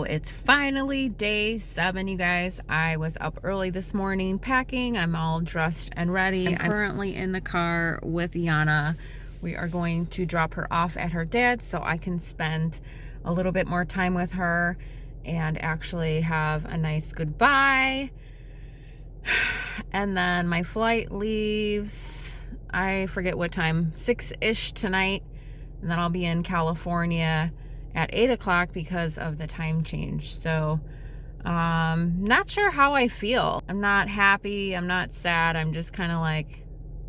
it's finally day 7, you guys. I was up early this morning packing. I'm all dressed and ready. I'm currently in the car with Yana. We are going to drop her off at her dad's so I can spend a little bit more time with her and actually have a nice goodbye. And then my flight leaves, I forget what time, 6-ish tonight. And then I'll be in California at 8 o'clock because of the time change. So not sure how I feel. I'm not happy, I'm not sad, I'm just kind of like,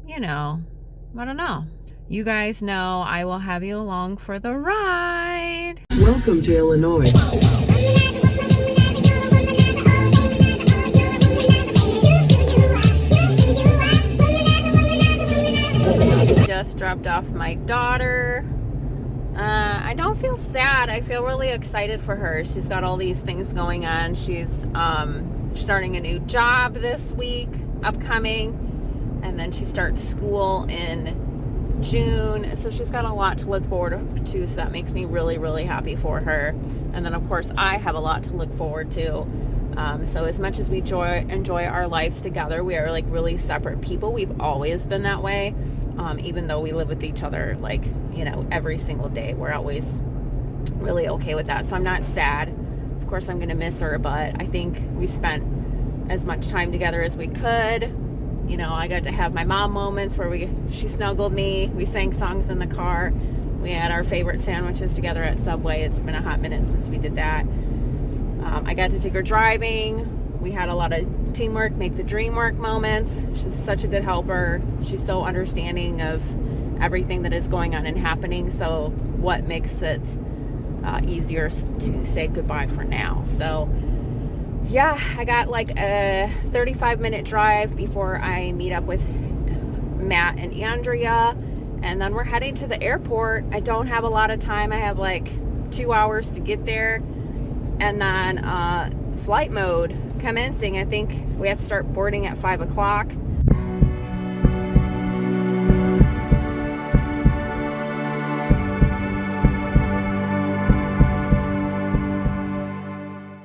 I don't know. You guys know I will have you along for the ride. Welcome to Illinois. Just dropped off my daughter. I don't feel sad. I feel really excited for her. She's got all these things going on. She's starting a new job this week, upcoming, and then she starts school in June. So she's got a lot to look forward to, so that makes me really, really happy for her. And then, of course, I have a lot to look forward to. So as much as we enjoy our lives together, we are like really separate people. We've always been that way. Even though we live with each other, like, every single day, we're always really okay with that. So I'm not sad. Of course, I'm going to miss her, but I think we spent as much time together as we could. I got to have my mom moments where she snuggled me. We sang songs in the car. We had our favorite sandwiches together at Subway. It's been a hot minute since we did that. I got to take her driving. We had a lot of teamwork, make the dream work moments. She's such a good helper. She's so understanding of everything that is going on and happening. So what makes it easier to say goodbye for now. So yeah, I got like a 35-minute drive before I meet up with Matt and Andrea. And then we're heading to the airport. I don't have a lot of time. I have like 2 hours to get there. And then flight mode commencing. I think we have to start boarding at 5 o'clock.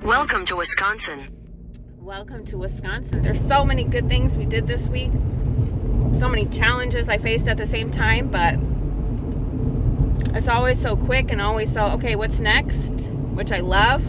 Welcome to Wisconsin. Welcome to Wisconsin. There's so many good things we did this week. So many challenges I faced at the same time, but it's always so quick and always so, okay, what's next? Which I love,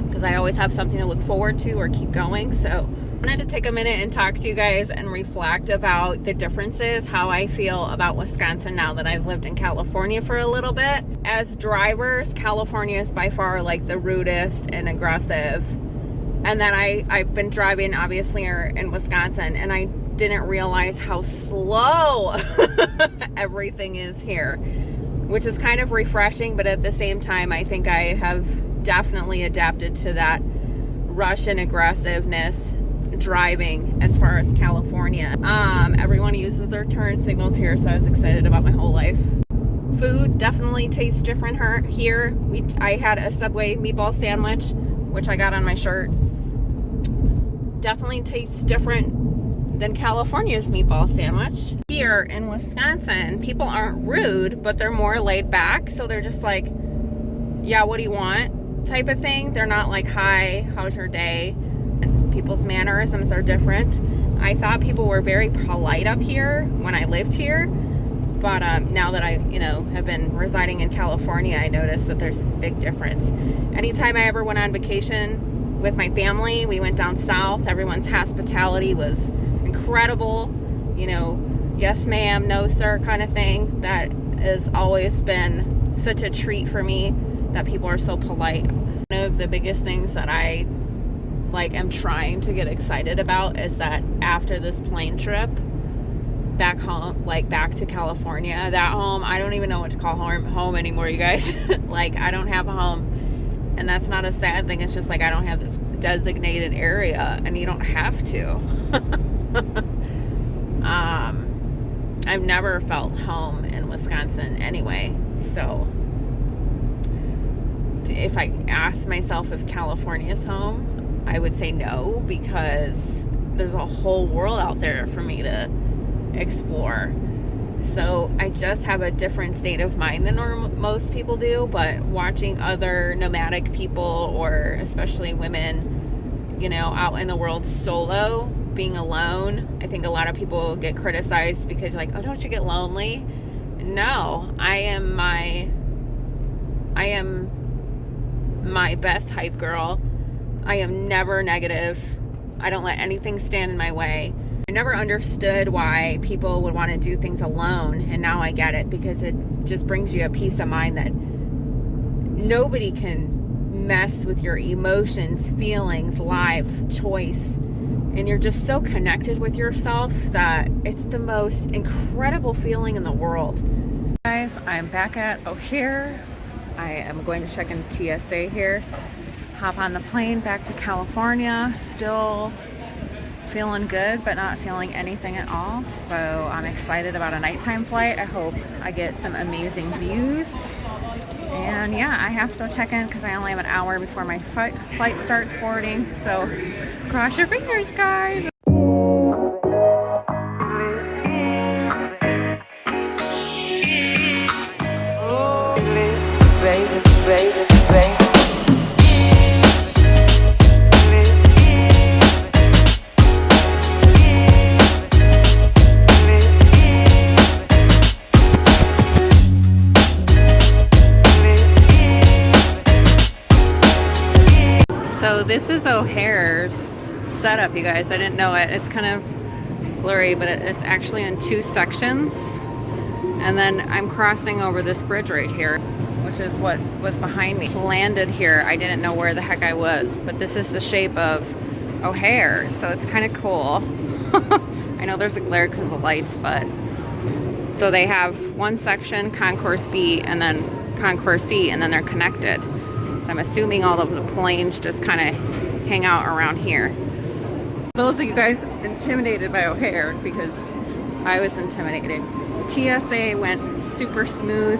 because I always have something to look forward to or keep going. So I wanted to take a minute and talk to you guys and reflect about the differences, how I feel about Wisconsin now that I've lived in California for a little bit. As drivers, California is by far like the rudest and aggressive. And then I've been driving obviously in Wisconsin, and I didn't realize how slow everything is here, which is kind of refreshing, but at the same time, I think I have definitely adapted to that rush and aggressiveness driving as far as California. Everyone uses their turn signals here, so I was excited about my whole life. Food definitely tastes different here. I had a Subway meatball sandwich, which I got on my shirt. Definitely tastes different than California's meatball sandwich. Here in Wisconsin, people aren't rude, but they're more laid back. So they're just like, yeah, what do you want type of thing. They're not like, hi, how's your day? And people's mannerisms are different. I thought people were very polite up here when I lived here. But now that I, have been residing in California, I noticed that there's a big difference. Anytime I ever went on vacation with my family, we went down south. Everyone's hospitality was incredible, yes ma'am, no sir kind of thing. That has always been such a treat for me, that people are so polite. One of the biggest things that I am trying to get excited about is that after this plane trip back home, back to California, that home, I don't even know what to call home anymore, you guys. I don't have a home, and that's not a sad thing. It's just I don't have this designated area, and you don't have to. I've never felt home in Wisconsin anyway. So if I asked myself if California's home, I would say no, because there's a whole world out there for me to explore. So I just have a different state of mind than most people do. But watching other nomadic people, or especially women, you know, out in the world solo, being alone, I think a lot of people get criticized because like, oh, don't you get lonely? No, I am my best hype girl. I am never negative. I don't let anything stand in my way. I never understood why people would want to do things alone, and now I get it, because it just brings you a peace of mind that nobody can mess with your emotions, feelings, life, choice, and you're just so connected with yourself that it's the most incredible feeling in the world. Guys, I'm back at O'Hare. I am going to check into TSA here, hop on the plane back to California. Still feeling good, but not feeling anything at all. So I'm excited about a nighttime flight. I hope I get some amazing views. And yeah, I have to go check in because I only have an hour before my flight starts boarding. So cross your fingers, guys. So this is O'Hare's setup, you guys. I didn't know it. It's kind of blurry, but it's actually in two sections. And then I'm crossing over this bridge right here, which is what was behind me. Landed here. I didn't know where the heck I was, but this is the shape of O'Hare, so it's kind of cool. I know there's a glare because of the lights, but so they have one section, Concourse B, and then Concourse C, and then they're connected. So I'm assuming all of the planes just kind of hang out around here. Those of you guys intimidated by O'Hare, because I was intimidated. TSA went super smooth.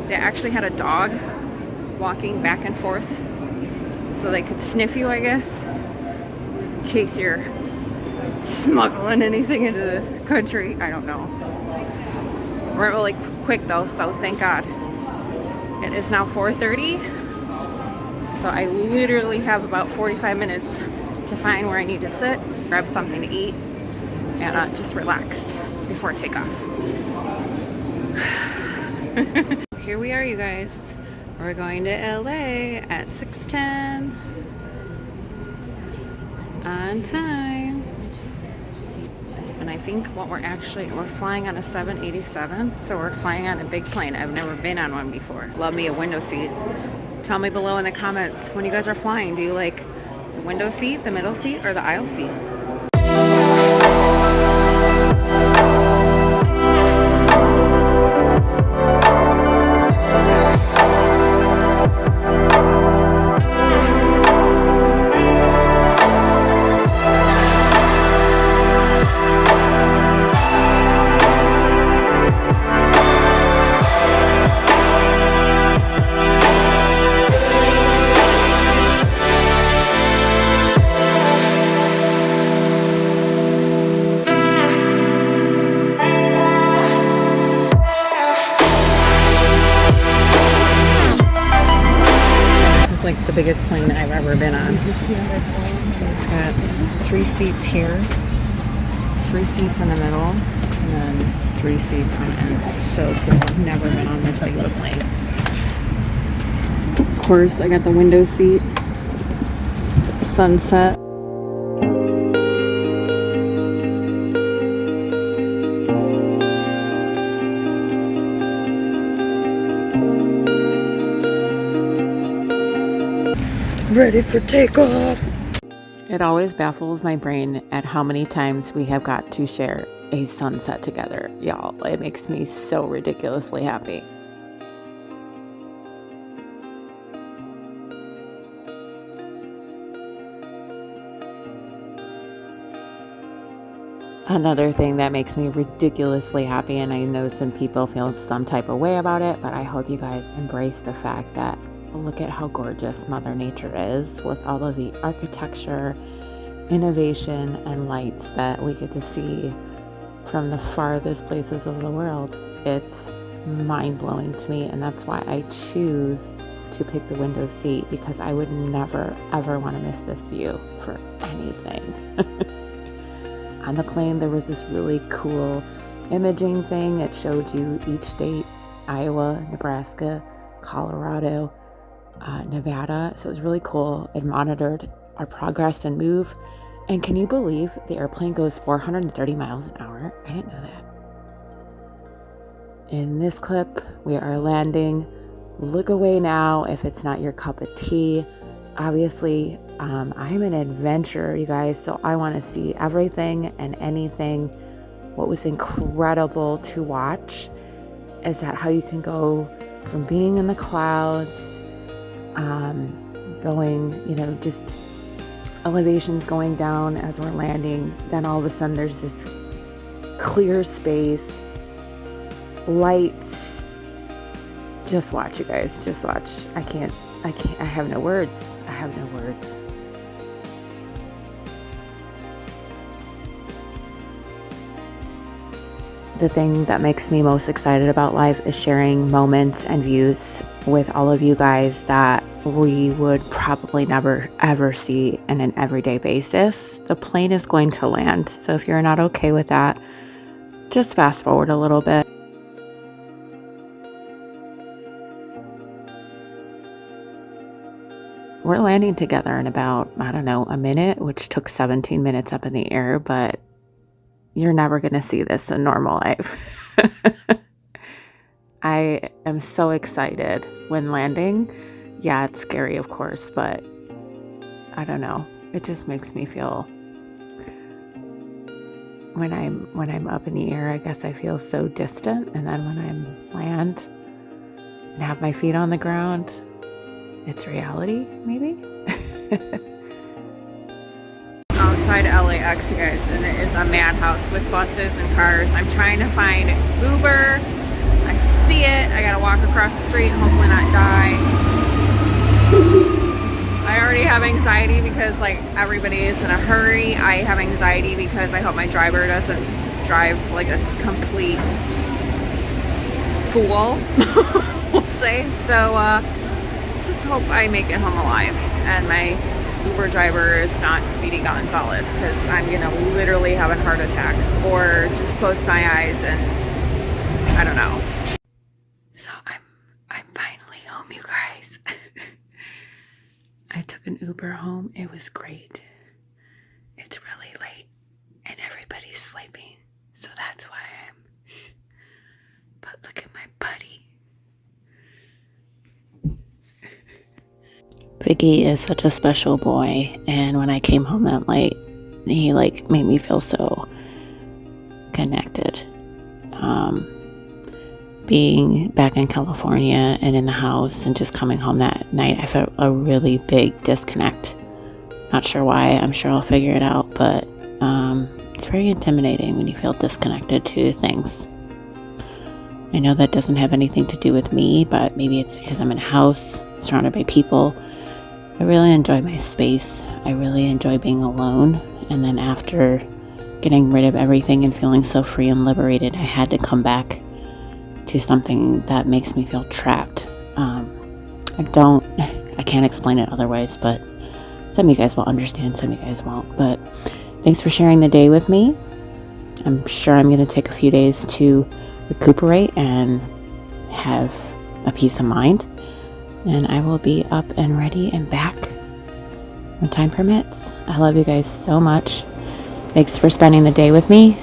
They actually had a dog walking back and forth so they could sniff you, I guess, in case you're smuggling anything into the country. I don't know. We're really quick though, so thank God. It is now 4:30. So I literally have about 45 minutes to find where I need to sit, grab something to eat, and just relax before takeoff. Here we are, you guys. We're going to LA at 6:10 on time. And I think we're flying on a 787, so we're flying on a big plane. I've never been on one before. Love me a window seat. Tell me below in the comments, when you guys are flying, do you like the window seat, the middle seat, or the aisle seat? Like the biggest plane I've ever been on. It's got 3 seats here, 3 seats in the middle, and then 3 seats on ends. So cool. I've never been on this big of a plane. Of course, I got the window seat, sunset. Ready for takeoff. It always baffles my brain at how many times we have got to share a sunset together, y'all. It makes me so ridiculously happy. Another thing that makes me ridiculously happy, and I know some people feel some type of way about it, but I hope you guys embrace the fact that look at how gorgeous Mother Nature is with all of the architecture, innovation, and lights that we get to see from the farthest places of the world. It's mind-blowing to me, and that's why I choose to pick the window seat, because I would never ever want to miss this view for anything. On the plane there was this really cool imaging thing. It showed you each state: Iowa, Nebraska, Colorado, Nevada. So it was really cool. It monitored our progress and move. And can you believe the airplane goes 430 miles an hour? I didn't know that. In this clip, we are landing. Look away now if it's not your cup of tea. Obviously, I'm an adventurer, you guys, so I want to see everything and anything. What was incredible to watch is that how you can go from being in the clouds, going, just elevations going down as we're landing. Then all of a sudden there's this clear space, lights. Just watch, you guys, just watch. I have no words. The thing that makes me most excited about life is sharing moments and views with all of you guys that we would probably never ever see on an everyday basis. The plane is going to land, so if you're not okay with that, just fast forward a little bit. We're landing together in about, a minute, which took 17 minutes up in the air, but you're never going to see this in normal life. I am so excited when landing. Yeah, it's scary, of course, but I don't know. It just makes me feel, when I'm up in the air, I guess I feel so distant. And then when I land and have my feet on the ground, it's reality, maybe? Outside LAX, you guys, and it is a madhouse with buses and cars. I'm trying to find Uber. I see it. I gotta walk across the street and hopefully not die. I already have anxiety because everybody is in a hurry. I have anxiety because I hope my driver doesn't drive like a complete fool, we'll say. So just hope I make it home alive and my Uber driver is not Speedy Gonzalez, because I'm gonna literally have a heart attack or just close my eyes and I don't know. So I'm finally home, you guys. I took an Uber home. It was great. It's really late and everybody's sleeping, so that's why but look at my buddy. Vicky is such a special boy, and when I came home that night, he made me feel so connected. Being back in California and in the house and just coming home that night, I felt a really big disconnect. Not sure why. I'm sure I'll figure it out, but it's very intimidating when you feel disconnected to things. I know that doesn't have anything to do with me, but maybe it's because I'm in a house surrounded by people. I really enjoy my space. I really enjoy being alone. And then after getting rid of everything and feeling so free and liberated, I had to come back to something that makes me feel trapped. I can't explain it otherwise, but some of you guys will understand, some of you guys won't. But thanks for sharing the day with me. I'm sure I'm going to take a few days to recuperate and have a peace of mind. And I will be up and ready and back when time permits. I love you guys so much. Thanks for spending the day with me.